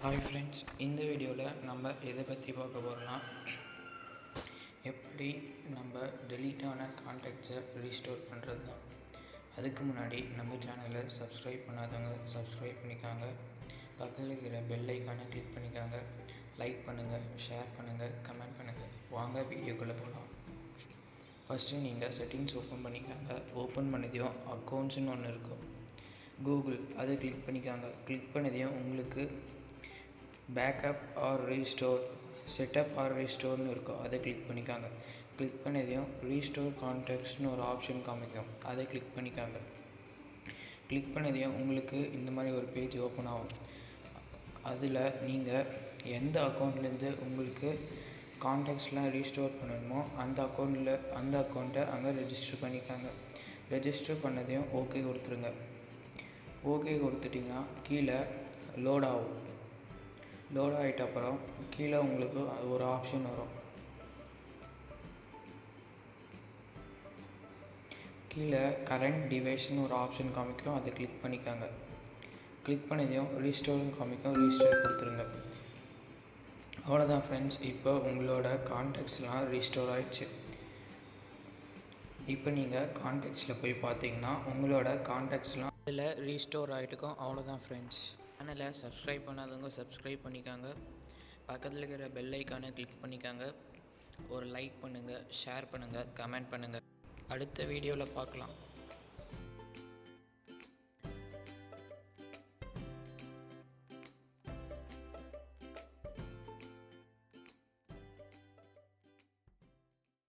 Hi friends, இந்த வீடியோவில் நம்ம எதை பற்றி பார்க்க போகிறோம்னா எப்படி நம்ம டெலீட் ஆன கான்டாக்ட்ஸை ரீஸ்டோர் பண்ணுறது தான். அதுக்கு முன்னாடி நம்ம சேனலை சப்ஸ்கிரைப் பண்ணாதவங்க சப்ஸ்கிரைப் பண்ணிக்காங்க, பக்கத்தில் இருக்கிற பெல் ஐக்கானை கிளிக் பண்ணிக்காங்க, லைக் பண்ணுங்கள், ஷேர் பண்ணுங்கள், கமெண்ட் பண்ணுங்கள். வாங்க வீடியோக்குள்ளே போகலாம். ஃபஸ்ட்டு நீங்கள் செட்டிங்ஸ் ஓப்பன் பண்ணிக்காங்க. ஓப்பன் பண்ணதையும் அக்கௌண்ட்ஸ்னு ஒன்று இருக்கும், கூகுள், அதை கிளிக் பண்ணிக்காங்க. கிளிக் பண்ணதையும் உங்களுக்கு backup or restore, setup or ரீஸ்டோர்னு இருக்கும், அதை கிளிக் பண்ணிக்காங்க. கிளிக் பண்ணதையும் ரீஸ்டோர் கான்டாக்ட்ஸ்னு ஒரு ஆப்ஷன் காமிக்கும், அதை கிளிக் பண்ணிக்காங்க. கிளிக் பண்ணதையும் உங்களுக்கு இந்த மாதிரி ஒரு பேஜ் ஓப்பன் ஆகும். அதில் நீங்கள் எந்த அக்கௌண்ட்லேருந்து உங்களுக்கு கான்டாக்ட்ஸ்லாம் ரீஸ்டோர் பண்ணணுமோ அந்த அக்கௌண்ட்டை அங்கே ரெஜிஸ்டர் பண்ணிக்காங்க. ரெஜிஸ்டர் பண்ணதையும் ஓகே கொடுத்துருங்க. ஓகே கொடுத்துட்டிங்கன்னா கீழே லோட் ஆகும். லோட் ஆகிட்ட அப்புறம் கீழே உங்களுக்கு ஒரு ஆப்ஷன் வரும். கீழே கரண்ட் டிவைஸ்னு ஒரு ஆப்ஷன் காமிக்கும், அதை கிளிக் பண்ணிக்காங்க. கிளிக் பண்ணதையும் ரீஸ்டோர்னு காமிக்கும், ரீஸ்டோர் கொடுத்துருங்க. அவ்வளோதான் ஃப்ரெண்ட்ஸ், இப்போ உங்களோட கான்டாக்ட்ஸ்லாம் ரீஸ்டோர் ஆகிடுச்சு. இப்போ நீங்கள் கான்டாக்ட்ஸில் போய் பார்த்தீங்கன்னா உங்களோட கான்டாக்ட்ஸ்லாம் அதில் ரீஸ்டோர் ஆகிட்டுருக்கும். அவ்வளோதான் ஃப்ரெண்ட்ஸ். சேனலை சப்ஸ்கிரைப் பண்ணாதவங்க சப்ஸ்கிரைப் பண்ணிக்காங்க, பக்கத்தில் இருக்கிற பெல் ஐக்கானை கிளிக் பண்ணிக்காங்க, ஒரு லைக் பண்ணுங்கள், ஷேர் பண்ணுங்கள், கமெண்ட் பண்ணுங்கள். அடுத்த வீடியோவில் பார்க்கலாம்.